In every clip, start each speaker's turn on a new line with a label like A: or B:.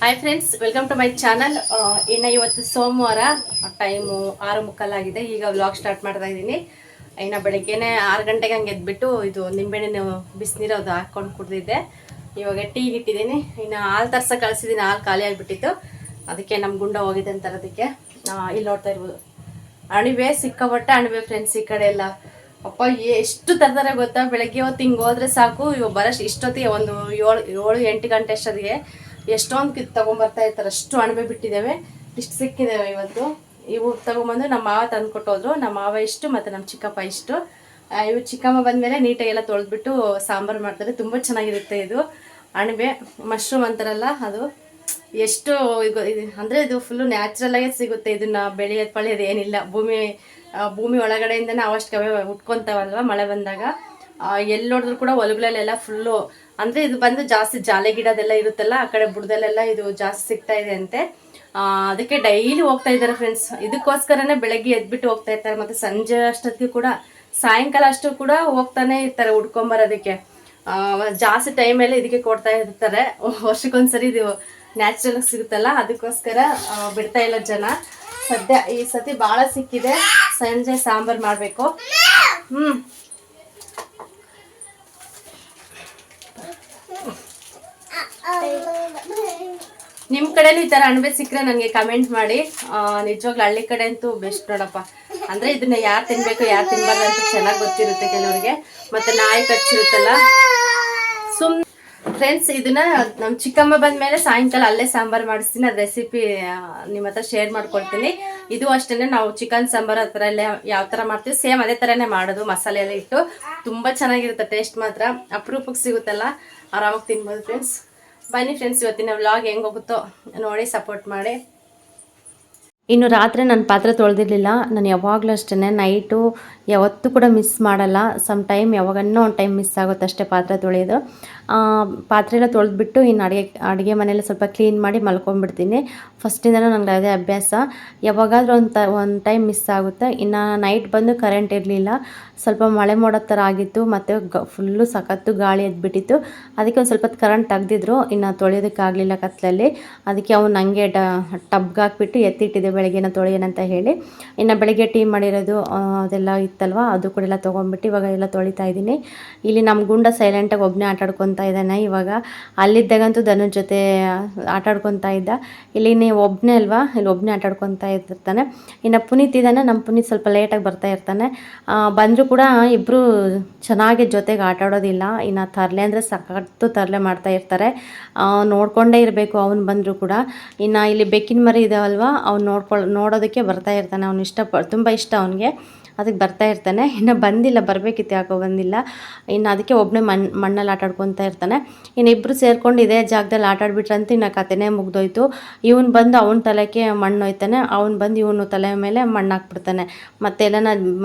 A: Hi friends, welcome to my channel. ಇನ್ನು ಇವತ್ತು ಸೋಮವಾರ, ಟೈಮು 6:45 ಈಗ ವ್ಲಾಗ್ ಸ್ಟಾರ್ಟ್ ಮಾಡ್ತಾ ಇದ್ದೀನಿ. ಇನ್ನು ಬೆಳಗ್ಗೆನೆ 6 ಗಂಟೆಗೆ ಹಂಗೆ ಎದ್ಬಿಟ್ಟು ಇದು ನಿಂಬೆಹಣ್ಣು ಬಿಸಿನೀರು ಅದು ಹಾಕ್ಕೊಂಡು ಕುಡಿದಿದ್ದೆ. ಇವಾಗ ಟೀಗೆ ಇಟ್ಟಿದ್ದೀನಿ. ಇನ್ನು ಹಾಲು ತರ್ಸಕ್ಕೆ ಕಳಿಸಿದ್ದೀನಿ, ಹಾಲು ಖಾಲಿ ಆಗಿಬಿಟ್ಟಿತ್ತು. ಅದಕ್ಕೆ ನಮ್ಮ ಗುಂಡ ಹೋಗಿದೆ ಅಂತಾರೆ. ಅದಕ್ಕೆ ಇಲ್ಲಿ ನೋಡ್ತಾ ಇರ್ಬೋದು, ಅಣಿವೆ ಸಿಕ್ಕಾಪಟ್ಟೆ ಅಣಿವೆ ಫ್ರೆಂಡ್ಸ್. ಈ ಕಡೆ ಎಲ್ಲ ಅಪ್ಪ ಎಷ್ಟು ತರ್ತಾರೆ ಗೊತ್ತಾ. ಬೆಳಗ್ಗೆ ಹೊತ್ತು ಹಿಂಗೆ ಹೋದ್ರೆ ಸಾಕು, ಇವಾಗ ಬರೋಷ್ಟು ಇಷ್ಟೊತ್ತಿಗೆ ಒಂದು 7-8 ಗಂಟೆ ಅಷ್ಟೊತ್ತಿಗೆ ಎಷ್ಟೊಂದು ತೊಗೊಂಬರ್ತಾ ಇರ್ತಾರೆ. ಅಷ್ಟು ಅಣಬೆ ಬಿಟ್ಟಿದ್ದೇವೆ, ಇಷ್ಟು ಸಿಕ್ಕಿದ್ದೇವೆ ಇವತ್ತು. ಇವು ತೊಗೊಂಬಂದು ನಮ್ಮ ಮಾವ ತಂದು ಕೊಟ್ಟೋದ್ರು. ನಮ್ಮ ಮಾವ ಇಷ್ಟು ಮತ್ತು ನಮ್ಮ ಚಿಕ್ಕಪ್ಪ ಇಷ್ಟು. ಇವು ಚಿಕ್ಕಮ್ಮ ಬಂದಮೇಲೆ ನೀಟಾಗೆಲ್ಲ ತೊಳೆದ್ಬಿಟ್ಟು ಸಾಂಬಾರು ಮಾಡ್ತಾರೆ. ತುಂಬ ಚೆನ್ನಾಗಿರುತ್ತೆ. ಇದು ಅಣಬೆ ಮಶ್ರೂಮ್ ಅಂತಾರಲ್ಲ, ಅದು ಎಷ್ಟು ಅಂದರೆ ಇದು ಫುಲ್ಲು ನ್ಯಾಚುರಲಾಗೇ ಸಿಗುತ್ತೆ. ಇದನ್ನು ಬೆಳೆಯೋದು ಏನಿಲ್ಲ. ಭೂಮಿ ಒಳಗಡೆಯಿಂದನೇ ಅವಷ್ಟವೇ ಉಟ್ಕೊತಾವಲ್ವ ಮಳೆ ಬಂದಾಗ. ಎಲ್ಲಿ ನೋಡಿದ್ರು ಕೂಡ ಹೊಲಗಳಲ್ಲೆಲ್ಲ ಫುಲ್ಲು, ಅಂದರೆ ಇದು ಬಂದು ಜಾಸ್ತಿ ಜಾಲೆ ಗಿಡದೆಲ್ಲ ಇರುತ್ತಲ್ಲ, ಆ ಕಡೆ ಬುಡದಲ್ಲೆಲ್ಲ ಇದು ಜಾಸ್ತಿ ಸಿಗ್ತಾ ಇದೆ ಅಂತೆ. ಅದಕ್ಕೆ ಡೈಲಿ ಹೋಗ್ತಾ ಇದ್ದಾರೆ ಫ್ರೆಂಡ್ಸ್. ಇದಕ್ಕೋಸ್ಕರನೇ ಬೆಳಗ್ಗೆ ಎದ್ಬಿಟ್ಟು ಹೋಗ್ತಾ ಇರ್ತಾರೆ. ಮತ್ತು ಸಂಜೆ ಅಷ್ಟೊತ್ತಿಗೆ ಕೂಡ, ಸಾಯಂಕಾಲ ಅಷ್ಟು ಕೂಡ ಹೋಗ್ತಾನೆ ಇರ್ತಾರೆ ಹುಡ್ಕೊಂಬರೋದಕ್ಕೆ. ಜಾಸ್ತಿ ಟೈಮೆಲ್ಲ ಇದಕ್ಕೆ ಕೊಡ್ತಾ ಇರ್ತಾರೆ. ವರ್ಷಕ್ಕೊಂದ್ಸರಿ ಇದು ನ್ಯಾಚುರಲ್ ಸಿಗುತ್ತಲ್ಲ, ಅದಕ್ಕೋಸ್ಕರ ಬಿಡ್ತಾ ಇಲ್ಲ ಜನ. ಸದ್ಯ ಈ ಸತಿ ಭಾಳ ಸಿಕ್ಕಿದೆ. ಸಂಜೆ ಸಾಂಬಾರು ಮಾಡಬೇಕು. ನಿಮ್ಮ ಕಡೆನೂ ಈ ಥರ ಅಣಬೆ ಸಿಕ್ಕರೆ ನನಗೆ ಕಮೆಂಟ್ ಮಾಡಿ. ನಿಜವಾಗ್ಲೂ ಹಳ್ಳಿ ಕಡೆ ಅಂತೂ ಬೆಸ್ಟ್ ನೋಡಪ್ಪ. ಅಂದರೆ ಇದನ್ನ ಯಾರು ತಿನ್ಬೇಕು ಯಾರು ತಿನ್ಬಾರ್ದು ಅಂತ ಚೆನ್ನಾಗಿ ಗೊತ್ತಿರುತ್ತೆ ಕೆಲವರಿಗೆ. ಮತ್ತು ನಾಯಿ ಕಚ್ಚಿರುತ್ತಲ್ಲ ಫ್ರೆಂಡ್ಸ್. ಇದನ್ನ ನಮ್ಮ ಚಿಕ್ಕಮ್ಮ ಬಂದಮೇಲೆ ಸಾಯಂಕಾಲ ಅಲ್ಲೇ ಸಾಂಬಾರು ಮಾಡಿಸ್ತೀನಿ. ಅದು ರೆಸಿಪಿ ನಿಮ್ಮ ಹತ್ರ ಶೇರ್ ಮಾಡ್ಕೊಳ್ತೀನಿ. ಇದು ಅಷ್ಟೇ, ನಾವು ಚಿಕನ್ ಸಾಂಬಾರು ಆ ಥರ ಎಲ್ಲ ಯಾವ ಥರ ಮಾಡ್ತೀವಿ ಸೇಮ್ ಅದೇ ಥರನೇ ಮಾಡೋದು. ಮಸಾಲೆ ಎಲ್ಲ ಇಟ್ಟು ತುಂಬ ಚೆನ್ನಾಗಿರುತ್ತೆ. ಟೇಸ್ಟ್ ಮಾತ್ರ ಅಪರೂಪಕ್ಕೆ ಸಿಗುತ್ತಲ್ಲ, ಆರಾಮಾಗಿ ತಿನ್ಬೋದು ಫ್ರೆಂಡ್ಸ್. ಬನ್ನಿ ಫ್ರೆಂಡ್ಸ್, ಇವತ್ತಿನ ವ್ಲಾಗ್ ಹೆಂಗೆ ಹೋಗುತ್ತೋ ನೋಡಿ ಸಪೋರ್ಟ್ ಮಾಡಿ. ಇನ್ನು ರಾತ್ರಿ ನಾನು ಪಾತ್ರೆ ತೊಳೆದಿರಲಿಲ್ಲ. ನಾನು ಯಾವಾಗಲೂ ಅಷ್ಟೇ, ನೈಟು ಯಾವತ್ತೂ ಕೂಡ ಮಿಸ್ ಮಾಡಲ್ಲ. ಸಮ್ ಟೈಮ್ ಯಾವಾಗನ್ನೋ ಒಂದು ಟೈಮ್ ಮಿಸ್ ಆಗುತ್ತೆ ಅಷ್ಟೇ ಪಾತ್ರೆ ತೊಳೆಯೋದು. ಪಾತ್ರೆ ಎಲ್ಲ ತೊಳೆದ್ಬಿಟ್ಟು ಇನ್ನು ಅಡುಗೆ ಮನೆಯಲ್ಲಿ ಸ್ವಲ್ಪ ಕ್ಲೀನ್ ಮಾಡಿ ಮಲ್ಕೊಂಡ್ಬಿಡ್ತೀನಿ. ಫಸ್ಟಿಂದನೂ ನನಗೆ ಅದೇ ಅಭ್ಯಾಸ. ಯಾವಾಗಾದರೂ ಒಂದು ಟೈಮ್ ಮಿಸ್ ಆಗುತ್ತೆ. ಇನ್ನು ನೈಟ್ ಬಂದು ಕರೆಂಟ್ ಇರಲಿಲ್ಲ. ಸ್ವಲ್ಪ ಮಳೆ ಮೋಡೋ ಥರ ಆಗಿತ್ತು. ಮತ್ತು ಫುಲ್ಲು ಸಖತ್ತು ಗಾಳಿ ಎದ್ಬಿಟ್ಟಿತ್ತು. ಅದಕ್ಕೆ ಒಂದು ಸ್ವಲ್ಪ ಕರೆಂಟ್ ತೆಗ್ದಿದ್ರು. ಇನ್ನು ತೊಳೆಯೋದಕ್ಕಾಗಲಿಲ್ಲ ಕತ್ತಲಲ್ಲಿ. ಅದಕ್ಕೆ ಅವ್ನು ನನಗೆ ಟಬ್ಗೆ ಹಾಕ್ಬಿಟ್ಟು ಎತ್ತಿಟ್ಟಿದೆ ಬೆಳಗ್ಗೆನ ತೊಳೆಯೋಣಂತ ಹೇಳಿ. ಇನ್ನು ಬೆಳಗ್ಗೆ ಟೀ ಮಾಡಿರೋದು ಅದೆಲ್ಲ ಇತ್ತಲ್ವ, ಅದು ಕೂಡ ಎಲ್ಲ ತೊಗೊಂಡ್ಬಿಟ್ಟು ಇವಾಗ ಎಲ್ಲ ತೊಳಿತಾ ಇದ್ದೀನಿ. ಇಲ್ಲಿ ನಮ್ಮ ಗುಂಡ ಸೈಲೆಂಟಾಗಿ ಒಬ್ಬನೇ ಆಟಾಡ್ಕೊತಾ ಇದ್ದಾನೆ. ಇವಾಗ ಅಲ್ಲಿದ್ದಾಗಂತೂ ಧನು ಜೊತೆ ಆಟಾಡ್ಕೊತಾ ಇದ್ದ. ಇಲ್ಲಿ ನೀವು ಒಬ್ಬನೇ ಅಲ್ವಾ, ಇಲ್ಲಿ ಒಬ್ಬನೇ ಆಟಾಡ್ಕೊತಾ ಇರ್ತಾನೆ. ಇನ್ನು ಪುನೀತ್ ಇದ್ದಾನೆ. ನಮ್ಮ ಪುನೀತ್ ಸ್ವಲ್ಪ ಲೇಟಾಗಿ ಬರ್ತಾ ಇರ್ತಾನೆ. ಬಂದರೂ ಕೂಡ ಇಬ್ಬರು ಚೆನ್ನಾಗಿ ಜೊತೆಗೆ ಆಟಾಡೋದಿಲ್ಲ. ಇನ್ನು ತರಲೆ ಅಂದರೆ ಸಖತ್ತು ತರಲೆ ಮಾಡ್ತಾ ಇರ್ತಾರೆ. ನೋಡಿಕೊಂಡೇ ಇರಬೇಕು ಅವನು ಬಂದರೂ ಕೂಡ. ಇನ್ನು ಇಲ್ಲಿ ಬೆಕ್ಕಿನ ಮರಿ ಇದಾವಲ್ವ, ಅವ್ನು ನೋಡೋದಕ್ಕೆ ಬರ್ತಾ ಇರ್ತಾನೆ. ಅವ್ನು ತುಂಬ ಇಷ್ಟ ಅವನಿಗೆ, ಅದಕ್ಕೆ ಬರ್ತಾ ಇರ್ತಾನೆ. ಇನ್ನು ಬಂದಿಲ್ಲ, ಬರಬೇಕಿತ್ತು, ಯಾಕೋ ಬಂದಿಲ್ಲ. ಇನ್ನು ಅದಕ್ಕೆ ಒಬ್ಬನೇ ಮಣ್ಣಲ್ಲಿ ಆಟಾಡ್ಕೊತಾ ಇರ್ತಾನೆ. ಇನ್ನು ಇಬ್ಬರು ಸೇರ್ಕೊಂಡು ಇದೇ ಜಾಗದಲ್ಲಿ ಆಟಾಡ್ಬಿಟ್ರಂತ ಇನ್ನು ಕತೆನೇ ಮುಗ್ದೋಯ್ತು. ಇವನು ಬಂದು ಅವನ ತಲೆಗೆ ಮಣ್ಣು ಹೋಯ್ತಾನೆ, ಅವನು ಬಂದು ಇವನು ತಲೆ ಮೇಲೆ ಮಣ್ಣು ಹಾಕ್ಬಿಡ್ತಾನೆ. ಮತ್ತು ಎಲ್ಲ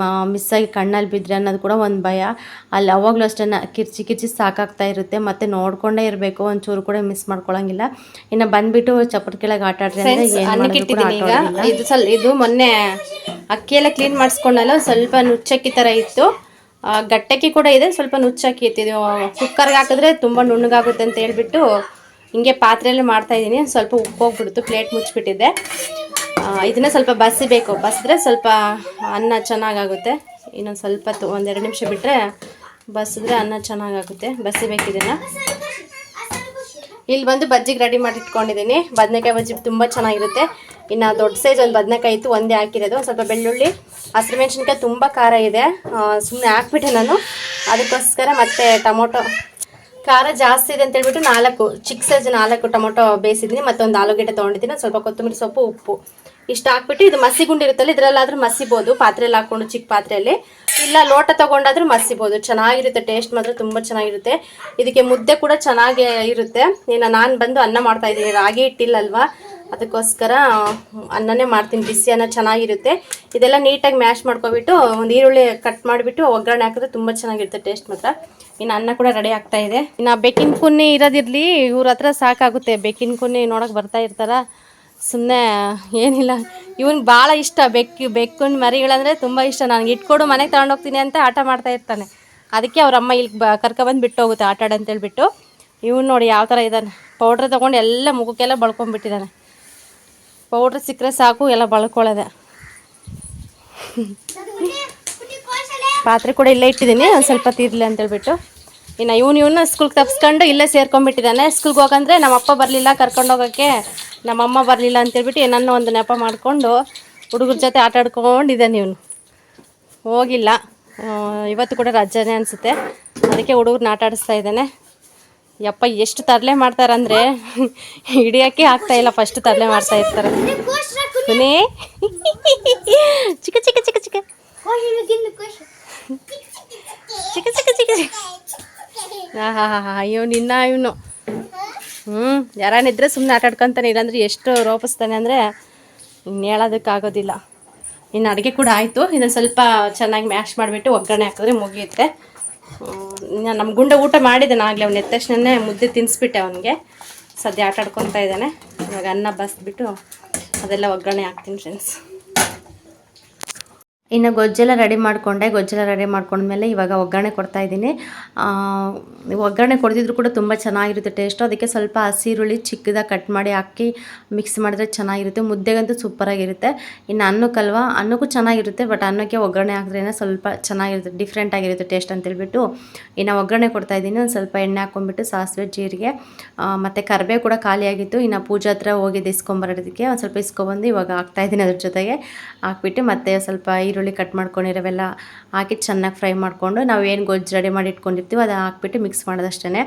A: ಮಿಸ್ಸಾಗಿ ಕಣ್ಣಲ್ಲಿ ಬಿದ್ದರೆ ಅನ್ನೋದು ಕೂಡ ಒಂದು ಭಯ. ಅಲ್ಲಿ ಅವಾಗಲೂ ಅಷ್ಟೇ ಕಿರ್ಚಿ ಸಾಕಾಗ್ತಾ ಇರುತ್ತೆ. ಮತ್ತು ನೋಡಿಕೊಂಡೇ ಇರಬೇಕು, ಒಂಚೂರು ಕೂಡ ಮಿಸ್ ಮಾಡ್ಕೊಳಂಗಿಲ್ಲ. ಇನ್ನು ಬಂದುಬಿಟ್ಟು ಚಪ್ಪರ ಕೆಳಗೆ ಆಟಾಡ್ರಿ ಅಂದರೆ ಇದು ಮೊನ್ನೆ ಅಕ್ಕಿಯೆಲ್ಲ ಕ್ಲೀನ್ ಮಾಡಿಸ್ಕೊಂಡಲ್ಲ, ಸ್ವಲ್ಪ ನುಚ್ಚಕ್ಕಿ ಥರ ಇತ್ತು. ಗಟ್ಟಕ್ಕಿ ಕೂಡ ಇದೆ, ಸ್ವಲ್ಪ ನುಚ್ಚಕ್ಕಿ ಇತ್ತು. ಇದು ಕುಕ್ಕರ್ಗೆ ಹಾಕಿದ್ರೆ ತುಂಬ ನುಣ್ಣಗಾಗುತ್ತೆ ಅಂತ ಹೇಳ್ಬಿಟ್ಟು ಹಿಂಗೆ ಪಾತ್ರೆಯಲ್ಲೇ ಮಾಡ್ತಾಯಿದ್ದೀನಿ. ಸ್ವಲ್ಪ ಉಪ್ಪು ಹೋಗ್ಬಿಡ್ತು, ಪ್ಲೇಟ್ ಮುಚ್ಚಿಬಿಟ್ಟಿದ್ದೆ. ಇದನ್ನು ಸ್ವಲ್ಪ ಬಸಿಬೇಕು. ಬಸಿದ್ರೆ ಸ್ವಲ್ಪ ಅನ್ನ ಚೆನ್ನಾಗಾಗುತ್ತೆ. ಇನ್ನೊಂದು ಸ್ವಲ್ಪ 1-2 ನಿಮಿಷ ಬಿಟ್ಟರೆ ಬಸಿದ್ರೆ ಅನ್ನ ಚೆನ್ನಾಗಾಗುತ್ತೆ. ಬಸಿಬೇಕು ಇದನ್ನು. ಇಲ್ಲಿ ಬಂದು ಬಜ್ಜಿಗೆ ರೆಡಿ ಮಾಡಿ ಇಟ್ಕೊಂಡಿದ್ದೀನಿ. ಬದನೆಕಾಯಿ ಬಜ್ಜಿ ತುಂಬ ಚೆನ್ನಾಗಿರುತ್ತೆ. ಇನ್ನು ದೊಡ್ಡ ಸೈಜ್ ಒಂದು ಬದನೆಕಾಯಿ ಇತ್ತು, ಒಂದೇ ಹಾಕಿರೋದು. ಸ್ವಲ್ಪ ಬೆಳ್ಳುಳ್ಳಿ, ಹಸಿರು ಮೆಣಸಿನ್ಕಾಯಿ ತುಂಬ ಖಾರ ಇದೆ, ಸುಮ್ಮನೆ ಹಾಕ್ಬಿಟ್ಟೆ ನಾನು ಅದಕ್ಕೋಸ್ಕರ. ಮತ್ತು ಟೊಮೊಟೊ ಖಾರ ಜಾಸ್ತಿ ಇದೆ ಅಂತೇಳ್ಬಿಟ್ಟು 4 ಚಿಕ್ಕ ಸೈಜ್ 4 ಟೊಮೊಟೊ ಬೇಯಿಸಿದ್ದೀನಿ. ಮತ್ತೊಂದು ಆಲೂಗೆಡ್ಡೆ ತೊಗೊಂಡಿದ್ದೀನಿ, ಸ್ವಲ್ಪ ಕೊತ್ತಂಬರಿ ಸೊಪ್ಪು, ಉಪ್ಪು ಇಷ್ಟು ಹಾಕ್ಬಿಟ್ಟು, ಇದು ಮಸಿ ಗುಂಡು ಇರುತ್ತಲ್ಲ ಇದರಲ್ಲಾದರೂ ಮಸಿಬೋದು. ಪಾತ್ರೆಯಲ್ಲಿ ಹಾಕ್ಕೊಂಡು ಚಿಕ್ಕ ಪಾತ್ರೆಯಲ್ಲಿ, ಇಲ್ಲ ಲೋಟ ತೊಗೊಂಡಾದ್ರೂ ಮಸಿಬೋದು. ಚೆನ್ನಾಗಿರುತ್ತೆ, ಟೇಸ್ಟ್ ಮಾತ್ರ ತುಂಬ ಚೆನ್ನಾಗಿರುತ್ತೆ. ಇದಕ್ಕೆ ಮುದ್ದೆ ಕೂಡ ಚೆನ್ನಾಗಿ ಇರುತ್ತೆ. ಇನ್ನು ನಾನು ಬಂದು ಅನ್ನ ಮಾಡ್ತಾಯಿದ್ದೀನಿ, ರಾಗಿ ಹಿಟ್ಟಿಲ್ಲಲ್ವ, ಅದಕ್ಕೋಸ್ಕರ ಅನ್ನನೇ ಮಾಡ್ತೀನಿ. ಬಿಸಿ ಅನ್ನ ಚೆನ್ನಾಗಿರುತ್ತೆ. ಇದೆಲ್ಲ ನೀಟಾಗಿ ಮ್ಯಾಶ್ ಮಾಡ್ಕೊಬಿಟ್ಟು ಒಂದು ಈರುಳ್ಳಿ ಕಟ್ ಮಾಡಿಬಿಟ್ಟು ಒಗ್ಗರಣೆ ಹಾಕಿದ್ರೆ ತುಂಬ ಚೆನ್ನಾಗಿರುತ್ತೆ ಟೇಸ್ಟ್ ಮಾತ್ರ. ಇನ್ನು ಅನ್ನ ಕೂಡ ರೆಡಿ ಆಗ್ತಾಯಿದೆ. ಇನ್ನು ಬೆಕ್ಕಿನ ಕುನ್ನಿ ಇರೋದಿರಲಿ, ಇವ್ರ ಹತ್ರ ಸಾಕಾಗುತ್ತೆ. ಬೆಕ್ಕಿನ ಕುನ್ನಿ ನೋಡೋಕೆ ಬರ್ತಾ ಇರ್ತಾರ, ಸುಮ್ಮನೆ ಏನಿಲ್ಲ. ಇವನಿಗೆ ಭಾಳ ಇಷ್ಟ ಬೆಕ್ಕಿನ ಮರಿಗಳಂದರೆ ತುಂಬ ಇಷ್ಟ. ನನಗೆ ಇಟ್ಕೊಡು, ಮನೆಗೆ ತಗೊಂಡೋಗ್ತೀನಿ ಅಂತ ಆಟ ಮಾಡ್ತಾ ಇರ್ತಾನೆ. ಅದಕ್ಕೆ ಅವ್ರ ಅಮ್ಮ ಇಲ್ಲಿ ಕರ್ಕೊಬಂದು ಬಿಟ್ಟು ಹೋಗುತ್ತೆ ಆಟ ಆಡಂತೇಳ್ಬಿಟ್ಟು. ಇವನು ನೋಡಿ ಯಾವ ಥರ ಇದ್ದಾನೆ. ಪೌಡ್ರ್ ತೊಗೊಂಡು ಎಲ್ಲ ಮುಖಕ್ಕೆಲ್ಲ ಬಳ್ಕೊಂಡ್ಬಿಟ್ಟಿದ್ದಾನೆ. ಪೌಡ್ರ್ ಸಿಕ್ಕರೆ ಸಾಕು ಎಲ್ಲ ಬಳ್ಕೊಳ್ಳೋದೆ. ಪಾತ್ರೆ ಕೂಡ ಇಲ್ಲೇ ಇಟ್ಟಿದ್ದೀನಿ, ಒಂದು ಸ್ವಲ್ಪ ತೀರ್ಲಿ ಅಂತೇಳ್ಬಿಟ್ಟು. ಇನ್ನು ಇವನು ಸ್ಕೂಲ್ಗೆ ತಪ್ಸ್ಕೊಂಡು ಇಲ್ಲೇ ಸೇರ್ಕೊಂಡ್ಬಿಟ್ಟಿದ್ದಾನೆ. ಸ್ಕೂಲ್ಗೆ ಹೋಗಂದ್ರೆ ನಮ್ಮ ಅಪ್ಪ ಬರಲಿಲ್ಲ ಕರ್ಕೊಂಡು ಹೋಗೋಕ್ಕೆ, ನಮ್ಮಮ್ಮ ಬರಲಿಲ್ಲ ಅಂತೇಳ್ಬಿಟ್ಟು ನನ್ನ ಒಂದು ನೆಪ ಮಾಡಿಕೊಂಡು ಹುಡುಗರ ಜೊತೆ ಆಟ ಆಡ್ಕೊಂಡಿದ್ದಾನೆ. ಇವನು ಹೋಗಿಲ್ಲ, ಇವತ್ತು ಕೂಡ ರಜಾನೇ ಅನಿಸುತ್ತೆ, ಅದಕ್ಕೆ ಹುಡುಗರನ್ನ ಆಟ ಆಡಿಸ್ತಾ ಇದ್ದಾನೆ. ಯಪ್ಪ ಎಷ್ಟು ತರಲೆ ಮಾಡ್ತಾರಂದರೆ ಹಿಡಿಯೋಕ್ಕೆ ಆಗ್ತಾಯಿಲ್ಲ, ಫಸ್ಟ್ ತರಲೆ ಮಾಡ್ತಾ ಇರ್ತಾರೆ. ಬನ್ನಿ ಚಿಕ್ಕ ಚಿಕ್ಕ ಚಿಕ್ಕ ಚಿಕ್ಕ ಚಿಕ್ಕ ಚಿಕ್ಕ ಚಿಕ್ಕ ಇವನು ಯಾರನ್ನಿದ್ರೆ ಸುಮ್ಮನೆ ಆಟ ಆಡ್ಕೊತಾನೆ, ಇಲ್ಲಾಂದ್ರೆ ಎಷ್ಟು ರೋಪಿಸ್ತಾನೆ ಅಂದರೆ ಇನ್ನು ಹೇಳೋದಕ್ಕಾಗೋದಿಲ್ಲ. ಇನ್ನು ಅಡುಗೆ ಕೂಡ ಆಯಿತು. ಇದನ್ನು ಸ್ವಲ್ಪ ಚೆನ್ನಾಗಿ ಮ್ಯಾಶ್ ಮಾಡಿಬಿಟ್ಟು ಒಗ್ಗರಣೆ ಹಾಕಿದ್ರೆ ಮುಗಿಯುತ್ತೆ. ನಮ್ಮ ಗುಂಡ ಊಟ ಮಾಡಿದ್ದಾನೆ ಆಗಲೇ. ಅವ್ನು ಎದ್ದ ತಕ್ಷಣ ಮುದ್ದೆ ತಿನ್ನಿಸ್ಬಿಟ್ಟೆ ಅವನಿಗೆ. ಸದ್ಯ ಆಟ ಆಡ್ಕೊತಾ ಇದ್ದಾನೆ. ಇವಾಗ ಅನ್ನ ಬಸ್ಬಿಟ್ಟು ಅದೆಲ್ಲ ಒಗ್ಗರಣೆ ಹಾಕ್ತೀನಿ ಫ್ರೆಂಡ್ಸ್. ಇನ್ನು ಗೊಜ್ಜೆಲ್ಲ ರೆಡಿ ಮಾಡ್ಕೊಂಡ್ಮೇಲೆ ಇವಾಗ ಒಗ್ಗರಣೆ ಕೊಡ್ತಾಯಿದ್ದೀನಿ. ಒಗ್ಗರಣೆ ಕೊಡ್ತಿದ್ರು ಕೂಡ ತುಂಬ ಚೆನ್ನಾಗಿರುತ್ತೆ ಟೇಸ್ಟು. ಅದಕ್ಕೆ ಸ್ವಲ್ಪ ಹಸಿ ಈರುಳ್ಳಿ ಚಿಕ್ಕದಾಗಿ ಕಟ್ ಮಾಡಿ ಹಾಕಿ ಮಿಕ್ಸ್ ಮಾಡಿದ್ರೆ ಚೆನ್ನಾಗಿರುತ್ತೆ. ಮುದ್ದೆಗಂತೂ ಸೂಪರಾಗಿರುತ್ತೆ. ಇನ್ನು ಅನ್ನಕ್ಕೂ ಚೆನ್ನಾಗಿರುತ್ತೆ, ಬಟ್ ಅನ್ನಕ್ಕೆ ಒಗ್ಗರಣೆ ಹಾಕಿದ್ರೇ ಸ್ವಲ್ಪ ಚೆನ್ನಾಗಿರುತ್ತೆ, ಡಿಫ್ರೆಂಟ್ ಆಗಿರುತ್ತೆ ಟೇಸ್ಟ್ ಅಂತೇಳ್ಬಿಟ್ಟು ಇನ್ನು ಒಗ್ಗರಣೆ ಕೊಡ್ತಾಯಿದ್ದೀನಿ. ಒಂದು ಸ್ವಲ್ಪ ಎಣ್ಣೆ ಹಾಕ್ಕೊಂಡ್ಬಿಟ್ಟು ಸಾಸಿವೆ, ಜೀರಿಗೆ ಮತ್ತು ಕರಿಬೇವು ಕೂಡ ಖಾಲಿಯಾಗಿತ್ತು. ಇನ್ನು ಪೂಜೆ ಹತ್ರ ಹೋಗಿದ್ದು ಇಸ್ಕೊಂಬರೋದಕ್ಕೆ ಒಂದು ಸ್ವಲ್ಪ ಇಸ್ಕೊಬಂದು ಇವಾಗ ಹಾಕ್ತಾಯಿದ್ದೀನಿ. ಅದ್ರ ಜೊತೆಗೆ ಹಾಕ್ಬಿಟ್ಟು ಮತ್ತೆ ಸ್ವಲ್ಪ ಈರುಳ್ಳಿ ಕಟ್ ಮಾಡ್ಕೊಂಡಿರೋವೆಲ್ಲ ಹಾಕಿ ಚೆನ್ನಾಗಿ ಫ್ರೈ ಮಾಡಿಕೊಂಡು ನಾವೇನು ಗೊಜ್ಜು ರೆಡಿ ಮಾಡಿ ಇಟ್ಕೊಂಡಿರ್ತೀವಿ ಅದು ಹಾಕ್ಬಿಟ್ಟು ಮಿಕ್ಸ್ ಮಾಡೋದಷ್ಟೇ.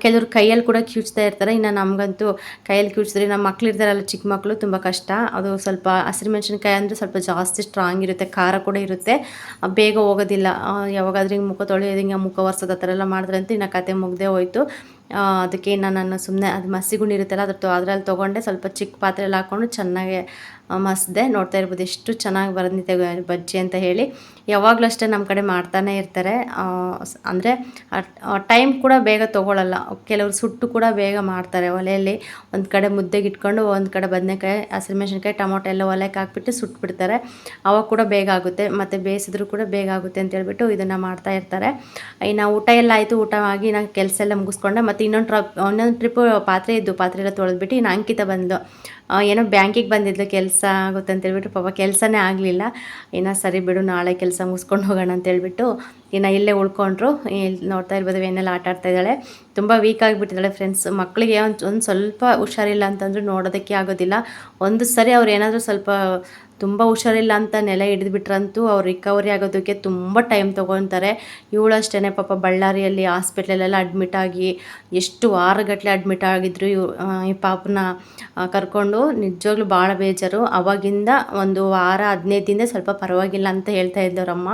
A: ಕೆಲವರು ಕೈಯಲ್ಲಿ ಕೂಡ ಕಿವುಚ್ತಾ ಇರ್ತಾರೆ. ಇನ್ನು ನಮಗಂತೂ ಕೈಯಲ್ಲಿ ಕಿವುಚಿದ್ರೆ ನಮ್ಮ ಮಕ್ಳು ಇರ್ತಾರಲ್ಲ, ಚಿಕ್ಕ ಮಕ್ಕಳು, ತುಂಬ ಕಷ್ಟ. ಅದು ಸ್ವಲ್ಪ ಹಸಿರು ಮೆಣಸಿನ್ಕಾಯಿ ಅಂದರೆ ಸ್ವಲ್ಪ ಜಾಸ್ತಿ ಸ್ಟ್ರಾಂಗ್ ಇರುತ್ತೆ, ಖಾರ ಕೂಡ ಇರುತ್ತೆ, ಬೇಗ ಹೋಗೋದಿಲ್ಲ. ಯಾವಾಗಾದ್ರೂ ಹಿಂಗೆ ಮುಖ ತೊಳೆಯೋದು, ಹಿಂಗೆ ಮುಖ ಒರೆಸೋದು ಆ ಥರ ಎಲ್ಲ ಮಾಡಿದ್ರಂತೂ ಇನ್ನು ಕತೆ ಮುಗ್ದೇ ಹೋಯಿತು. ಅದಕ್ಕೆ ನಾನು ಸುಮ್ಮನೆ ಅದು ಮಸಿಗುಂಡು ಇರುತ್ತಲ್ಲ ಅದರಲ್ಲಿ ತೊಗೊಂಡೆ, ಸ್ವಲ್ಪ ಚಿಕ್ಕ ಪಾತ್ರೆಯಲ್ಲಿ ಹಾಕ್ಕೊಂಡು ಚೆನ್ನಾಗಿ ಮಸ್ದೆ. ನೋಡ್ತಾ ಇರ್ಬೋದು ಎಷ್ಟು ಚೆನ್ನಾಗಿ ಬಂದಿದೆ ಬಜ್ಜಿ ಅಂತ ಹೇಳಿ. ಯಾವಾಗಲೂ ಅಷ್ಟೇ ನಮ್ಮ ಕಡೆ ಮಾಡ್ತಾನೆ ಇರ್ತಾರೆ. ಅಂದರೆ ಟೈಮ್ ಕೂಡ ಬೇಗ ತೊಗೊಳ್ಳಲ್ಲ. ಕೆಲವರು ಸುಟ್ಟು ಕೂಡ ಬೇಗ ಮಾಡ್ತಾರೆ ಒಲೆಯಲ್ಲಿ. ಒಂದು ಕಡೆ ಮುದ್ದೆಗೆ ಇಟ್ಕೊಂಡು ಒಂದು ಕಡೆ ಬದನೆಕಾಯಿ, ಹಸಿರುಮೆಣಸಿನ್ಕಾಯಿ, ಟೊಮೊಟೊ ಎಲ್ಲ ಒಲೆಗೆ ಹಾಕ್ಬಿಟ್ಟು ಸುಟ್ಬಿಡ್ತಾರೆ. ಅವಾಗ ಕೂಡ ಬೇಗ ಆಗುತ್ತೆ, ಮತ್ತು ಬೇಯಿಸಿದ್ರು ಕೂಡ ಬೇಗ ಆಗುತ್ತೆ ಅಂತೇಳ್ಬಿಟ್ಟು ಇದನ್ನು ಮಾಡ್ತಾ ಇರ್ತಾರೆ. ಇನ್ನು ಊಟ ಎಲ್ಲ ಆಯಿತು. ಊಟ ಆಗಿ ನಾನು ಕೆಲಸ ಎಲ್ಲ ಮುಗಿಸ್ಕೊಂಡೆ. ಮತ್ತು ಇನ್ನೊಂದು ಟ್ರಿಪ್ಪು ಪಾತ್ರೆ ಎಲ್ಲ ತೊಳೆದ್ಬಿಟ್ಟು ಇನ್ನು ಅಂಕಿತ ಬಂದು ಏನೋ ಬ್ಯಾಂಕಿಗೆ ಬಂದಿದ್ಲು, ಕೆಲಸ ಆಗುತ್ತೆ ಅಂತೇಳ್ಬಿಟ್ಟು. ಪಾಪ ಕೆಲಸನೇ ಆಗಲಿಲ್ಲ. ಇನ್ನು ಸರಿ ಬಿಡು, ನಾಳೆ ಕೆಲಸ ಮುಗಿಸ್ಕೊಂಡು ಹೋಗೋಣ ಅಂತೇಳ್ಬಿಟ್ಟು ಇನ್ನು ಇಲ್ಲೇ ಉಳ್ಕೊಂಡ್ರು. ಇಲ್ಲಿ ನೋಡ್ತಾ ಇರ್ಬೋದು ಏನೆಲ್ಲ ಆಟ ಆಡ್ತಾ ಇದ್ದಾಳೆ. ತುಂಬ ವೀಕ್ ಆಗಿಬಿಟ್ಟಿದ್ದಾಳೆ ಫ್ರೆಂಡ್ಸ್. ಮಕ್ಕಳಿಗೆ ಒಂದು ಸ್ವಲ್ಪ ಹುಷಾರಿಲ್ಲ ಅಂತಂದ್ರೆ ನೋಡೋದಕ್ಕೆ ಆಗೋದಿಲ್ಲ. ಒಂದು ಸರಿ ಅವ್ರು ಏನಾದರೂ ಸ್ವಲ್ಪ ತುಂಬ ಹುಷಾರಿಲ್ಲ ಅಂತ ನೆಲೆ ಹಿಡಿದ್ಬಿಟ್ರಂತೂ ಅವ್ರು ರಿಕವರಿ ಆಗೋದಕ್ಕೆ ತುಂಬ ಟೈಮ್ ತೊಗೊತಾರೆ. ಇವಳು ಅಷ್ಟೇ ಪಾಪ ಬಳ್ಳಾರಿಯಲ್ಲಿ ಹಾಸ್ಪಿಟ್ಲಲ್ಲೆಲ್ಲ ಅಡ್ಮಿಟ್ ಆಗಿ ಎಷ್ಟು ವಾರಗಟ್ಟಲೆ ಅಡ್ಮಿಟ್ ಆಗಿದ್ರು. ಈ ಪಾಪನ ಕರ್ಕೊಂಡು ನಿಜವಾಗ್ಲೂ ಭಾಳ ಬೇಜಾರು. ಅವಾಗಿಂದ ಒಂದು ವಾರ 15 ದಿನ ಸ್ವಲ್ಪ ಪರವಾಗಿಲ್ಲ ಅಂತ ಹೇಳ್ತಾ ಇದ್ದವರಮ್ಮ.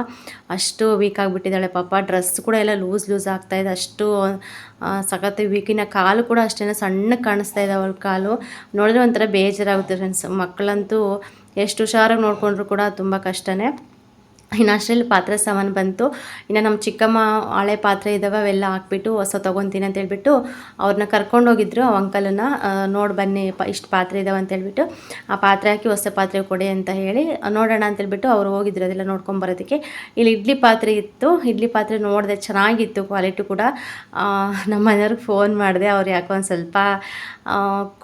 A: ಅಷ್ಟು ವೀಕ್ ಆಗಿಬಿಟ್ಟಿದ್ದಾಳೆ ಪಾಪ. ಡ್ರೆಸ್ ಕೂಡ ಎಲ್ಲ ಲೂಸ್ ಆಗ್ತಾಯಿದೆ, ಅಷ್ಟು ಸಖತ್ ವೀಕಿನ. ಕಾಲು ಕೂಡ ಅಷ್ಟೇ ಸಣ್ಣಗೆ ಕಾಣಿಸ್ತಾ ಇದೆ ಅವಳ ಕಾಲು. ನೋಡಿದ್ರೆ ಒಂಥರ ಬೇಜಾರಾಗುತ್ತೆ ಫ್ರೆಂಡ್ಸ್. ಮಕ್ಕಳಂತೂ ಎಷ್ಟು ಹುಷಾರಾಗಿ ನೋಡಿಕೊಂಡ್ರು ಕೂಡ ತುಂಬ ಕಷ್ಟನೇ. ಇನ್ನು ಅಷ್ಟರಲ್ಲಿ ಪಾತ್ರೆ ಸಾಮಾನು ಬಂತು. ಇನ್ನು ನಮ್ಮ ಚಿಕ್ಕಮ್ಮ ಹಳೆ ಪಾತ್ರೆ ಇದ್ದಾವೆ ಅವೆಲ್ಲ ಹಾಕ್ಬಿಟ್ಟು ಹೊಸ ತೊಗೊತೀನಿ ಅಂತೇಳ್ಬಿಟ್ಟು ಅವ್ರನ್ನ ಕರ್ಕೊಂಡೋಗಿದ್ರು, ಅಂಕಲನ್ನ. ನೋಡಿ ಬನ್ನಿ ಇಷ್ಟು ಪಾತ್ರೆ ಇದ್ದಾವೆ ಅಂತೇಳ್ಬಿಟ್ಟು ಆ ಪಾತ್ರೆ ಹಾಕಿ ಹೊಸ ಪಾತ್ರೆ ಕೊಡಿ ಅಂತ ಹೇಳಿ ನೋಡೋಣ ಅಂತೇಳ್ಬಿಟ್ಟು ಅವ್ರು ಹೋಗಿದ್ರು ಅದೆಲ್ಲ ನೋಡ್ಕೊಂಬರೋದಕ್ಕೆ. ಇಲ್ಲಿ ಇಡ್ಲಿ ಪಾತ್ರೆ ಇತ್ತು. ಇಡ್ಲಿ ಪಾತ್ರೆ ನೋಡಿದೆ, ಚೆನ್ನಾಗಿತ್ತು ಕ್ವಾಲಿಟಿ ಕೂಡ. ನಮ್ಮ ಮನೆಯವ್ರಿಗೆ ಫೋನ್ ಮಾಡಿದೆ, ಅವ್ರು ಯಾಕೋ ಒಂದು ಸ್ವಲ್ಪ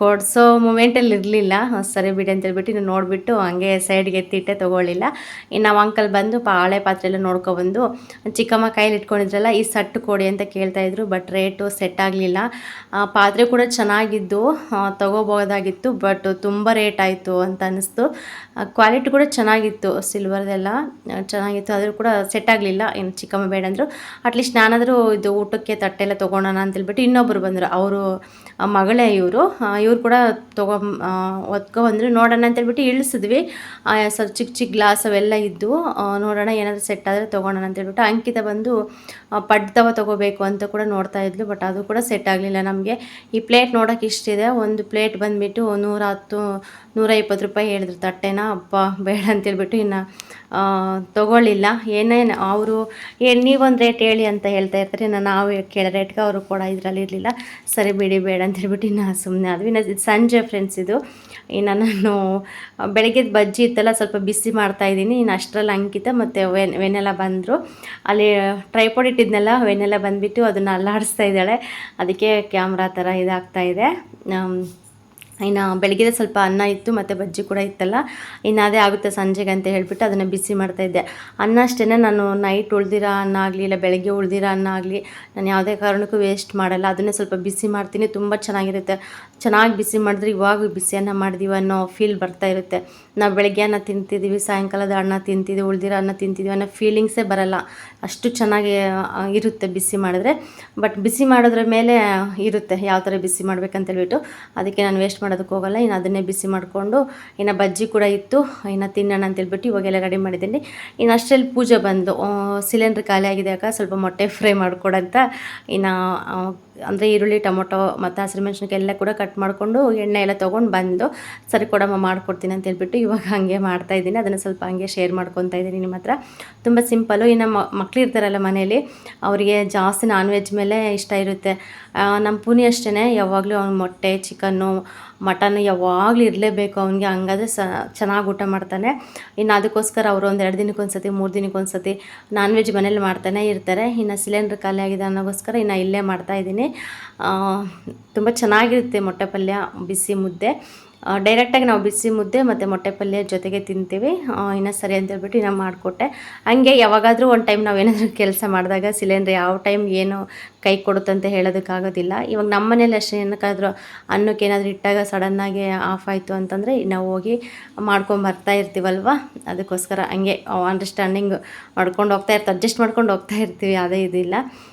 A: ಕೊಡಿಸೋ ಮೂಮೆಂಟಲ್ಲಿ ಇರಲಿಲ್ಲ. ಸರಿ ಬಿಡಿ ಅಂತೇಳ್ಬಿಟ್ಟು ಇನ್ನು ನೋಡಿಬಿಟ್ಟು ಹಂಗೆ ಸೈಡ್ಗೆ ಎತ್ತಿಟ್ಟೆ, ತೊಗೊಳ್ಳಿಲ್ಲ. ಇನ್ನು ನಾವು ಅಂಕಲ್ ಬಂದು ಹಳೆ ಪಾತ್ರೆ ಎಲ್ಲ ನೋಡ್ಕೊಬಂದು ಚಿಕ್ಕಮ್ಮ ಕೈಲಿ ಇಟ್ಕೊಂಡಿದ್ರಲ್ಲ ಈ ಸೆಟ್ ಕೊಡಿ ಅಂತ ಕೇಳ್ತಾಯಿದ್ರು. ಬಟ್ ರೇಟು ಸೆಟ್ ಆಗಲಿಲ್ಲ. ಪಾತ್ರೆ ಕೂಡ ಚೆನ್ನಾಗಿದ್ದು ತೊಗೋಬೋದಾಗಿತ್ತು, ಬಟ್ ತುಂಬ ರೇಟ್ ಆಯಿತು ಅಂತ ಅನ್ನಿಸ್ತು. ಕ್ವಾಲಿಟಿ ಕೂಡ ಚೆನ್ನಾಗಿತ್ತು, ಸಿಲ್ವರ್ದೆಲ್ಲ ಚೆನ್ನಾಗಿತ್ತು, ಆದರೂ ಕೂಡ ಸೆಟ್ ಆಗಲಿಲ್ಲ. ಇನ್ನು ಚಿಕ್ಕಮ್ಮ ಬೇಡ ಅಂದರು. ಅಟ್ಲೀಸ್ಟ್ ನಾನಾದರೂ ಇದು ಊಟಕ್ಕೆ ತಟ್ಟೆಲ್ಲ ತೊಗೊಳೋಣ ಅಂತೇಳ್ಬಿಟ್ಟು ಇನ್ನೊಬ್ಬರು ಬಂದರು, ಅವರು ಮಗಳೇ ಇವರು ಕೂಡ ಒತ್ಕೊಬಂದರು. ನೋಡೋಣ ಅಂತೇಳ್ಬಿಟ್ಟು ಇಳಿಸಿದ್ವಿ. ಸ್ವಲ್ಪ ಚಿಕ್ಕ ಗ್ಲಾಸ್ ಅವೆಲ್ಲ ಇದ್ದು ನೋಡೋಣ ಏನಾದರೂ ಸೆಟ್ ಆದರೆ ತೊಗೊಳೋಣ ಅಂತೇಳ್ಬಿಟ್ಟು. ಅಂಕಿತ ಬಂದು ಪಡ್ತವ ತೊಗೋಬೇಕು ಅಂತ ಕೂಡ ನೋಡ್ತಾ ಇದ್ಲು, ಬಟ್ ಅದು ಕೂಡ ಸೆಟ್ ಆಗಲಿಲ್ಲ ನಮಗೆ. ಈ ಪ್ಲೇಟ್ ನೋಡೋಕೆ ಇಷ್ಟಿದೆ. ಒಂದು ಪ್ಲೇಟ್ ಬಂದುಬಿಟ್ಟು 110-120 ರೂಪಾಯಿ ಹೇಳಿದ್ರು ತಟ್ಟೆನ. ಅಪ್ಪ ಬೇಡ ಅಂತೇಳ್ಬಿಟ್ಟು ಇನ್ನು ತೊಗೊಳ್ಳಿಲ್ಲ. ಏನೇನು ಅವರು ನೀವೊಂದು ರೇಟ್ ಹೇಳಿ ಅಂತ ಹೇಳ್ತಾ ಇರ್ತಾರೆ, ನಾವು ಕೇಳೋ ರೇಟ್ಗೆ ಅವರು ಕೂಡ ಇದರಲ್ಲಿ ಇರಲಿಲ್ಲ. ಸರಿ ಬಿಡಿ ಬೇಡ ಅಂತೇಳ್ಬಿಟ್ಟು ಇನ್ನು ಸುಮ್ಮನೆ ಆದ್ವಿ. ಇನ್ನು ಸಂಜೆ ಫ್ರೆಂಡ್ಸ್ ಇದು. ಇನ್ನು ನಾನು ಬೆಳಗ್ಗೆ ಬಜ್ಜಿ ಇತ್ತಲ್ಲ ಸ್ವಲ್ಪ ಬಿಸಿ ಮಾಡ್ತಾಯಿದ್ದೀನಿ. ಇನ್ನು ಅಷ್ಟರಲ್ಲಿ ಅಂಕಿತ ಮತ್ತು ವೆನೆಲ್ಲ ಬಂದರು. ಅಲ್ಲಿ ಟ್ರೈಪಾಡ್ ಇಟ್ಟಿದ್ನೆಲ್ಲ ವೆನೆಲ್ಲ ಬಂದುಬಿಟ್ಟು ಅದನ್ನು ಅಲ್ಲಾಡಿಸ್ತಾ ಇದ್ದಾಳೆ. ಅದಕ್ಕೆ ಕ್ಯಾಮ್ರಾ ಥರ ಇದಾಗ್ತಾಯಿದೆ. ಇನ್ನು ಬೆಳಗ್ಗೆ ಸ್ವಲ್ಪ ಅನ್ನ ಇತ್ತು ಮತ್ತು ಬಜ್ಜಿ ಕೂಡ ಇತ್ತಲ್ಲ, ಇನ್ನು ಅದೇ ಆಗುತ್ತೆ ಸಂಜೆಗೆ ಅಂತ ಹೇಳಿಬಿಟ್ಟು ಅದನ್ನು ಬಿಸಿ ಮಾಡ್ತಾಯಿದ್ದೆ. ಅನ್ನ ಅಷ್ಟೇ, ನಾನು ನೈಟ್ ಉಳ್ದಿರೋ ಅನ್ನ ಆಗಲಿ ಇಲ್ಲ ಬೆಳಗ್ಗೆ ಉಳ್ದಿರೋ ಅನ್ನ ಆಗಲಿ ನಾನು ಯಾವುದೇ ಕಾರಣಕ್ಕೂ ವೇಸ್ಟ್ ಮಾಡಲ್ಲ. ಅದನ್ನೇ ಸ್ವಲ್ಪ ಬಿಸಿ ಮಾಡ್ತೀನಿ, ತುಂಬ ಚೆನ್ನಾಗಿರುತ್ತೆ. ಚೆನ್ನಾಗಿ ಬಿಸಿ ಮಾಡಿದ್ರೆ ಇವಾಗ ಬಿಸಿ ಅನ್ನ ಮಾಡಿದೀವಿ ಅನ್ನೋ ಫೀಲ್ ಬರ್ತಾ ಇರುತ್ತೆ. ನಾವು ಬೆಳಗ್ಗೆ ಅನ್ನ ತಿಂತಿದ್ದೀವಿ, ಸಾಯಂಕಾಲದ ಅನ್ನ ತಿಂತಿದ್ದೀವಿ, ಉಳ್ದಿರೋ ಅನ್ನ ತಿಂತಿದ್ದೀವಿ ಅನ್ನೋ ಫೀಲಿಂಗ್ಸೇ ಬರಲ್ಲ. ಅಷ್ಟು ಚೆನ್ನಾಗಿ ಇರುತ್ತೆ ಬಿಸಿ ಮಾಡಿದ್ರೆ. ಬಟ್ ಬಿಸಿ ಮಾಡೋದ್ರ ಮೇಲೆ ಇರುತ್ತೆ ಯಾವ ಥರ ಬಿಸಿ ಮಾಡ್ಬೇಕಂತೇಳ್ಬಿಟ್ಟು, ಅದಕ್ಕೆ ನಾನು ವೇಸ್ಟ್ ಮಾಡೋದಕ್ಕೆ ಹೋಗಲ್ಲ. ಇನ್ನು ಅದನ್ನೇ ಬಿಸಿ ಮಾಡಿಕೊಂಡು, ಇನ್ನು ಬಜ್ಜಿ ಕೂಡ ಇತ್ತು, ಇನ್ನು ತಿನ್ನೋಣ ಅಂತೇಳ್ಬಿಟ್ಟು ಇವಾಗೆಲ್ಲ ರೆಡಿ ಮಾಡಿದ್ದೀನಿ. ಇನ್ನು ಅಷ್ಟರಲ್ಲಿ ಪೂಜೆ ಬಂದು ಸಿಲಿಂಡ್ರ್ ಖಾಲಿ ಆಗಿದೆ ಅಕ್ಕ, ಸ್ವಲ್ಪ ಮೊಟ್ಟೆ ಫ್ರೈ ಮಾಡ್ಕೊಡಂತ. ಇನ್ನು ಅಂದರೆ ಈರುಳ್ಳಿ, ಟೊಮೊಟೊ ಮತ್ತು ಹಸಿರುಮೆಣ್ಸಿನ್ಕಾಯಿ ಎಲ್ಲ ಕೂಡ ಕಟ್ ಮಾಡಿಕೊಂಡು ಎಣ್ಣೆ ಎಲ್ಲ ತೊಗೊಂಡು ಬಂದು, ಸರಿ ಕೊಡಮ್ಮ ಮಾಡಿಕೊಡ್ತೀನಿ ಅಂತ ಹೇಳ್ಬಿಟ್ಟು ಇವಾಗ ಹಾಗೆ ಮಾಡ್ತಾಯಿದ್ದೀನಿ. ಅದನ್ನು ಸ್ವಲ್ಪ ಹಂಗೆ ಶೇರ್ ಮಾಡ್ಕೊತಾ ಇದ್ದೀನಿ ನಿಮ್ಮ ಹತ್ರ. ತುಂಬ ಸಿಂಪಲ್ಲು. ಇನ್ನು ಮಕ್ಳು ಇರ್ತಾರಲ್ಲ ಮನೇಲಿ, ಅವರಿಗೆ ಜಾಸ್ತಿ ನಾನ್ ವೆಜ್ ಮೇಲೆ ಇಷ್ಟ ಇರುತ್ತೆ. ನಮ್ಮ ಪುನಿ ಅಷ್ಟೇ, ಯಾವಾಗಲೂ ಅವ್ನು ಮೊಟ್ಟೆ, ಚಿಕನ್ನು, ಮಟನ್ ಯಾವಾಗಲೂ ಇರಲೇಬೇಕು ಅವನಿಗೆ. ಹಂಗಾದ್ರೆ ಚೆನ್ನಾಗಿ ಊಟ ಮಾಡ್ತಾನೆ. ಇನ್ನು ಅದಕ್ಕೋಸ್ಕರ ಅವರು ಒಂದು 2 ದಿನಕ್ಕೊಂದು ಸತಿ 3 ದಿನಕ್ಕೊಂದು ಸತಿ ನಾನ್ ವೆಜ್ ಮನೇಲಿ ಮಾಡ್ತಾನೆ ಇರ್ತಾರೆ. ಇನ್ನು ಸಿಲಿಂಡ್ರ್ ಖಾಲಿ ಆಗಿದೆ ಅನ್ನೋಗೋಸ್ಕರ ಇನ್ನು ಇಲ್ಲೇ ಮಾಡ್ತಾಯಿದ್ದೀನಿ. ತುಂಬ ಚೆನ್ನಾಗಿರುತ್ತೆ ಮೊಟ್ಟೆ ಪಲ್ಯ, ಬಿಸಿ ಮುದ್ದೆ. ಡೈರೆಕ್ಟಾಗಿ ನಾವು ಬಿಸಿ ಮುದ್ದೆ ಮತ್ತು ಮೊಟ್ಟೆ ಪಲ್ಯ ಜೊತೆಗೆ ತಿಂತೀವಿ. ಇನ್ನು ಸರಿ ಅಂತೇಳ್ಬಿಟ್ಟು ಇನ್ನು ಮಾಡಿಕೊಟ್ಟೆ. ಹಂಗೆ ಯಾವಾಗಾದರೂ ಒಂದು ಟೈಮ್ ನಾವು ಏನಾದರೂ ಕೆಲಸ ಮಾಡಿದಾಗ ಸಿಲಿಂಡ್ರ್ ಯಾವ ಟೈಮ್ ಏನು ಕೈ ಕೊಡುತ್ತಂತ ಹೇಳೋದಕ್ಕಾಗೋದಿಲ್ಲ. ಇವಾಗ ನಮ್ಮ ಮನೇಲಿ ಅಷ್ಟೇ, ಏನಕ್ಕಾದರೂ ಅನ್ನಕ್ಕೆ ಏನಾದರೂ ಇಟ್ಟಾಗ ಸಡನ್ನಾಗಿ ಆಫ್ ಆಯಿತು ಅಂತಂದರೆ ನಾವು ಹೋಗಿ ಮಾಡ್ಕೊಂಬರ್ತಾ ಇರ್ತೀವಲ್ವ, ಅದಕ್ಕೋಸ್ಕರ ಹಂಗೆ ಅಂಡರ್ಸ್ಟ್ಯಾಂಡಿಂಗ್ ಮಾಡ್ಕೊಂಡು ಹೋಗ್ತಾ ಇರ್ತೀವಿ, ಅಡ್ಜಸ್ಟ್ ಮಾಡ್ಕೊಂಡು ಹೋಗ್ತಾ ಇರ್ತೀವಿ. ಯಾವುದೇ ಇದಿಲ್ಲ.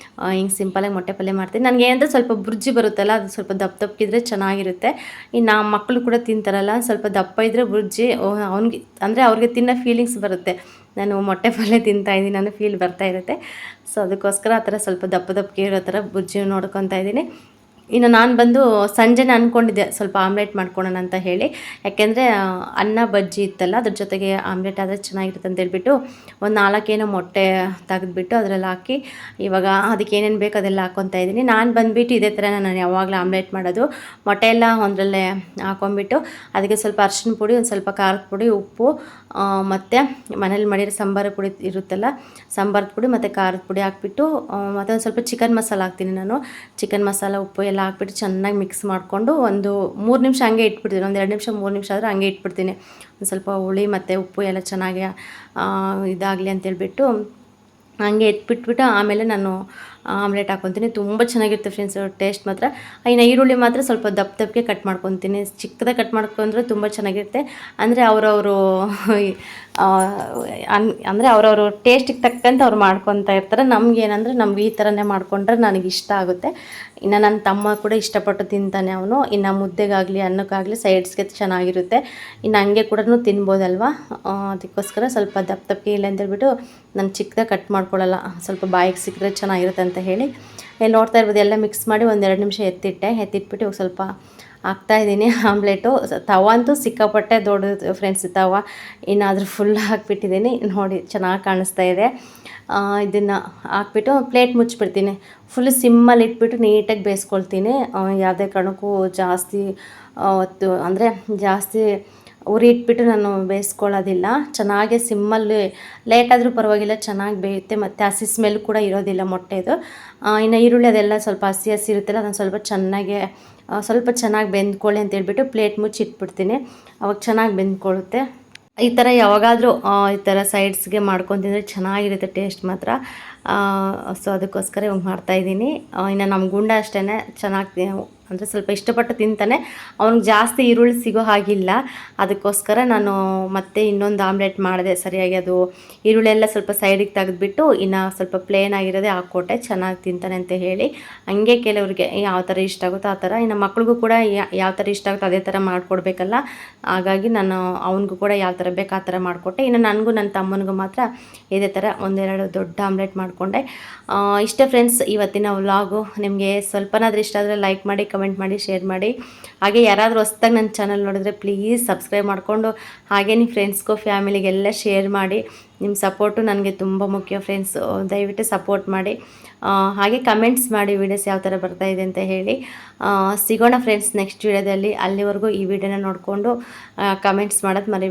A: ಹಿಂಗೆ ಸಿಂಪಲಾಗಿ ಮೊಟ್ಟೆ ಪಲ್ಯ ಮಾಡ್ತೀನಿ. ನನಗೆ ಏನಂದರೆ ಸ್ವಲ್ಪ ಬುರ್ಜಿ ಬರುತ್ತಲ್ಲ, ಅದು ಸ್ವಲ್ಪ ದಪ್ಪಕ್ಕಿದ್ರೆ ಚೆನ್ನಾಗಿರುತ್ತೆ. ಇನ್ನು ಮಕ್ಕಳು ಕೂಡ ತಿಂತಾರಲ್ಲ, ಸ್ವಲ್ಪ ದಪ್ಪ ಇದ್ದರೆ ಬುರ್ಜಿ ಅವ್ನಿಗೆ ಅಂದರೆ ಅವ್ರಿಗೆ ತಿನ್ನೋ ಫೀಲಿಂಗ್ಸ್ ಬರುತ್ತೆ. ನಾನು ಮೊಟ್ಟೆ ಪಲ್ಯ ತಿಂತಾಯಿದ್ದೀನಿ ಅನ್ನೋ ಫೀಲ್ ಬರ್ತಾ ಇರುತ್ತೆ. ಸೊ ಅದಕ್ಕೋಸ್ಕರ ಆ ಥರ ಸ್ವಲ್ಪ ದಪ್ಪಕ್ಕೆ ಇರೋ ಥರ ಬುರ್ಜಿ ನೋಡ್ಕೊತಾ ಇದ್ದೀನಿ. ಇನ್ನು ನಾನು ಬಂದು ಸಂಜೆನೇ ಅಂದ್ಕೊಂಡಿದ್ದೆ ಸ್ವಲ್ಪ ಆಮ್ಲೆಟ್ ಮಾಡ್ಕೊಳೋಣ ಅಂತ ಹೇಳಿ. ಯಾಕೆಂದರೆ ಅನ್ನ ಬಜ್ಜಿ ಇತ್ತಲ್ಲ, ಅದ್ರ ಜೊತೆಗೆ ಆಮ್ಲೆಟ್ ಆದರೆ ಚೆನ್ನಾಗಿರುತ್ತೆ ಅಂತೇಳ್ಬಿಟ್ಟು ಒಂದು 4 ಮೊಟ್ಟೆ ತೆಗೆದುಬಿಟ್ಟು ಅದರಲ್ಲಿ ಹಾಕಿ ಇವಾಗ ಅದಕ್ಕೆ ಏನೇನು ಬೇಕು ಅದೆಲ್ಲ ಹಾಕ್ಕೊತಾ ಇದ್ದೀನಿ. ನಾನು ಬಂದುಬಿಟ್ಟು ಇದೇ ಥರ ನಾನು ಯಾವಾಗಲೂ ಆಮ್ಲೆಟ್ ಮಾಡೋದು. ಮೊಟ್ಟೆ ಎಲ್ಲ ಒಂದರಲ್ಲೇ ಹಾಕ್ಕೊಂಬಿಟ್ಟು ಅದಕ್ಕೆ ಸ್ವಲ್ಪ ಅರಿಶಿನ ಪುಡಿ, ಒಂದು ಸ್ವಲ್ಪ ಖಾರದ ಪುಡಿ, ಉಪ್ಪು ಮತ್ತು ಮನೇಲಿ ಮಾಡಿರೋ ಸಾಂಬಾರು ಪುಡಿ ಇರುತ್ತಲ್ಲ, ಸಾಂಬಾರದ ಪುಡಿ ಮತ್ತು ಖಾರದ ಪುಡಿ ಹಾಕ್ಬಿಟ್ಟು ಮತ್ತು ಒಂದು ಸ್ವಲ್ಪ ಚಿಕನ್ ಮಸಾಲ ಹಾಕ್ತೀನಿ ನಾನು. ಚಿಕನ್ ಮಸಾಲ, ಉಪ್ಪು ಎಲ್ಲ ಹಾಕ್ಬಿಟ್ಟು ಚೆನ್ನಾಗಿ ಮಿಕ್ಸ್ ಮಾಡಿಕೊಂಡು ಒಂದು 3 ನಿಮಿಷ ಹಂಗೆ ಇಟ್ಬಿಡ್ತೀನಿ. ಒಂದು 2 ನಿಮಿಷ 3 ನಿಮಿಷ ಆದರೆ ಹಂಗೆ ಇಟ್ಬಿಡ್ತೀನಿ. ಒಂದು ಸ್ವಲ್ಪ ಹುಳಿ ಮತ್ತು ಉಪ್ಪು ಎಲ್ಲ ಚೆನ್ನಾಗಿ ಇದಾಗಲಿ ಅಂತೇಳ್ಬಿಟ್ಟು ಹಂಗೆ ಎತ್ಬಿಟ್ಬಿಟ್ಟು ಆಮೇಲೆ ನಾನು ಆಮ್ಲೆಟ್ ಹಾಕ್ಕೊತೀನಿ. ತುಂಬ ಚೆನ್ನಾಗಿರುತ್ತೆ ಫ್ರೆಂಡ್ಸ್, ಟೇಸ್ಟ್ ಮಾತ್ರ. ಇನ್ನು ಈರುಳ್ಳಿ ಮಾತ್ರ ಸ್ವಲ್ಪ ದಪ್ಪಕ್ಕೆ ಕಟ್ ಮಾಡ್ಕೊತೀನಿ. ಚಿಕ್ಕದಾಗಿ ಕಟ್ ಮಾಡ್ಕೊಂಡ್ರೆ ತುಂಬ ಚೆನ್ನಾಗಿರುತ್ತೆ. ಅಂದರೆ ಅವರವರು ಅಂದರೆ ಅವರವರು ಟೇಸ್ಟಿಗೆ ತಕ್ಕಂತೆ ಅವ್ರು ಮಾಡ್ಕೊತಾ ಇರ್ತಾರೆ. ನಮಗೇನಂದರೆ ನಮ್ಗೆ ಈ ಥರನೇ ಮಾಡಿಕೊಂಡ್ರೆ ನನಗೆ ಇಷ್ಟ ಆಗುತ್ತೆ. ಇನ್ನು ನನ್ನ ತಮ್ಮ ಕೂಡ ಇಷ್ಟಪಟ್ಟು ತಿಂತಾನೆ ಅವನು. ಇನ್ನು ಮುದ್ದೆಗಾಗಲಿ ಅನ್ನಕ್ಕಾಗಲಿ ಸೈಡ್ಸ್ಗೆ ಚೆನ್ನಾಗಿರುತ್ತೆ. ಇನ್ನು ಹಂಗೆ ಕೂಡ ತಿನ್ಬೋದಲ್ವ, ಅದಕ್ಕೋಸ್ಕರ ಸ್ವಲ್ಪ ದಪ್ಪಕ್ಕೆ ಇಲ್ಲ ಅಂತೇಳ್ಬಿಟ್ಟು ನಾನು ಚಿಕ್ಕದಾಗಿ ಕಟ್ ಮಾಡ್ಕೊಳ್ಳಲ್ಲ, ಸ್ವಲ್ಪ ಬಾಯಿಗೆ ಸಿಕ್ಕರೆ ಚೆನ್ನಾಗಿರುತ್ತೆ ಅಂತ ಹೇಳಿ. ನೋಡ್ತಾ ಇರ್ಬೋದು, ಎಲ್ಲ ಮಿಕ್ಸ್ ಮಾಡಿ ಒಂದು 2 ನಿಮಿಷ ಎತ್ತಿಟ್ಬಿಟ್ಟು ಇವಾಗ ಸ್ವಲ್ಪ ಹಾಕ್ತಾಯಿದ್ದೀನಿ ಆಮ್ಲೆಟು. ತವ ಅಂತೂ ಸಿಕ್ಕಾಪಟ್ಟೆ ದೊಡ್ಡದು ಫ್ರೆಂಡ್ಸ್ ತವ, ಇನ್ನಾದರೂ ಫುಲ್ ಹಾಕ್ಬಿಟ್ಟಿದ್ದೀನಿ ನೋಡಿ, ಚೆನ್ನಾಗಿ ಕಾಣಿಸ್ತಾ ಇದೆ. ಇದನ್ನು ಹಾಕ್ಬಿಟ್ಟು ಪ್ಲೇಟ್ ಮುಚ್ಚಿಬಿಡ್ತೀನಿ. ಫುಲ್ ಸಿಮ್ಮಲ್ಲಿ ಇಟ್ಬಿಟ್ಟು ನೀಟಾಗಿ ಬೇಯಿಸ್ಕೊಳ್ತೀನಿ. ಯಾವುದೇ ಕಾರಣಕ್ಕೂ ಜಾಸ್ತಿ ಹೊತ್ತು ಅಂದರೆ ಜಾಸ್ತಿ ಉರಿ ಇಟ್ಬಿಟ್ಟು ನಾನು ಬೇಯಿಸ್ಕೊಳ್ಳೋದಿಲ್ಲ. ಚೆನ್ನಾಗಿ ಸಿಮ್ಮಲ್ಲಿ ಲೇಟಾದರೂ ಪರವಾಗಿಲ್ಲ, ಚೆನ್ನಾಗಿ ಬೇಯುತ್ತೆ. ಮತ್ತು ಹಸಿ ಸ್ಮೆಲ್ ಕೂಡ ಇರೋದಿಲ್ಲ ಮೊಟ್ಟೆದು. ಇನ್ನು ಈರುಳ್ಳಿ ಅದೆಲ್ಲ ಸ್ವಲ್ಪ ಹಸಿ ಇರುತ್ತಲ್ಲ, ಅದನ್ನು ಸ್ವಲ್ಪ ಚೆನ್ನಾಗಿ ಬೆಂದ್ಕೊಳ್ಳಿ ಅಂತೇಳ್ಬಿಟ್ಟು ಪ್ಲೇಟ್ ಮುಚ್ಚಿ ಇಟ್ಬಿಡ್ತೀನಿ. ಅವಾಗ ಚೆನ್ನಾಗಿ ಬೆಂದ್ಕೊಳ್ಳುತ್ತೆ. ಈ ಥರ ಯಾವಾಗಾದರೂ ಈ ಥರ ಸೈಡ್ಸ್ಗೆ ಮಾಡ್ಕೊಂಡು ತಿಂದರೆ ಚೆನ್ನಾಗಿರುತ್ತೆ ಟೇಸ್ಟ್ ಮಾತ್ರ. ಸೊ ಅದಕ್ಕೋಸ್ಕರ ಇವಾಗ ಮಾಡ್ತಾಯಿದ್ದೀನಿ. ಇನ್ನು ನಮ್ಮ ಗುಂಡ ಅಷ್ಟೇ ಚೆನ್ನಾಗಿ ಅಂದರೆ ಸ್ವಲ್ಪ ಇಷ್ಟಪಟ್ಟು ತಿಂತಾನೆ. ಅವ್ನಿಗೆ ಜಾಸ್ತಿ ಈರುಳ್ಳಿ ಸಿಗೋ ಹಾಗಿಲ್ಲ, ಅದಕ್ಕೋಸ್ಕರ ನಾನು ಮತ್ತೆ ಇನ್ನೊಂದು ಆಮ್ಲೆಟ್ ಮಾಡಿದೆ ಸರಿಯಾಗಿ. ಅದು ಈರುಳ್ಳಿ ಎಲ್ಲ ಸ್ವಲ್ಪ ಸೈಡಿಗೆ ತೆಗೆದುಬಿಟ್ಟು ಇನ್ನು ಸ್ವಲ್ಪ ಪ್ಲೇನ್ ಆಗಿರೋದೇ ಹಾಕ್ಕೊಟ್ಟೆ, ಚೆನ್ನಾಗಿ ತಿಂತಾನೆ ಅಂತ ಹೇಳಿ. ಹಂಗೆ ಕೆಲವ್ರಿಗೆ ಯಾವ ಥರ ಇಷ್ಟ ಆಗುತ್ತೋ ಆ ಥರ. ಇನ್ನು ಮಕ್ಳಿಗೂ ಕೂಡ ಯಾವ ಥರ ಇಷ್ಟ ಆಗುತ್ತೋ ಅದೇ ಥರ ಮಾಡಿಕೊಡ್ಬೇಕಲ್ಲ, ಹಾಗಾಗಿ ನಾನು ಅವನಿಗೂ ಕೂಡ ಯಾವ ಥರ ಬೇಕು ಆ ಥರ ಮಾಡಿಕೊಟ್ಟೆ. ಇನ್ನು ನನಗೂ ನನ್ನ ತಮ್ಮನಿಗೂ ಮಾತ್ರ ಇದೇ ಥರ 1-2 ದೊಡ್ಡ ಆಮ್ಲೆಟ್ ಮಾಡಿಕೊಂಡೆ. ಇಷ್ಟೇ ಫ್ರೆಂಡ್ಸ್ ಇವತ್ತಿನ ವ್ಲಾಗು. ನಿಮಗೆ ಸ್ವಲ್ಪನಾದರೂ ಇಷ್ಟ ಆದರೆ ಲೈಕ್ ಮಾಡಿ, ಕಮೆಂಟ್ ಮಾಡಿ, ಶೇರ್ ಮಾಡಿ. ಹಾಗೆ ಯಾರಾದರೂ ಹೊಸ್ದಾಗಿ ನನ್ನ ಚಾನಲ್ ನೋಡಿದ್ರೆ ಪ್ಲೀಸ್ ಸಬ್ಸ್ಕ್ರೈಬ್ ಮಾಡಿಕೊಂಡು ಹಾಗೆ ನಿಮ್ಮ ಫ್ರೆಂಡ್ಸ್ಗೂ ಫ್ಯಾಮಿಲಿಗೆಲ್ಲ ಶೇರ್ ಮಾಡಿ. ನಿಮ್ಮ ಸಪೋರ್ಟು ನನಗೆ ತುಂಬ ಮುಖ್ಯ ಫ್ರೆಂಡ್ಸ್, ದಯವಿಟ್ಟು ಸಪೋರ್ಟ್ ಮಾಡಿ. ಹಾಗೆ ಕಮೆಂಟ್ಸ್ ಮಾಡಿ ವೀಡಿಯೋಸ್ ಯಾವ ಥರ ಬರ್ತಾಯಿದೆ ಅಂತ ಹೇಳಿ. ಸಿಗೋಣ ಫ್ರೆಂಡ್ಸ್ ನೆಕ್ಸ್ಟ್ ವೀಡಿಯೋದಲ್ಲಿ. ಅಲ್ಲಿವರೆಗೂ ಈ ವಿಡಿಯೋನ ನೋಡಿಕೊಂಡು ಕಮೆಂಟ್ಸ್ ಮಾಡೋದು ಮರಿಬೇಡಿ.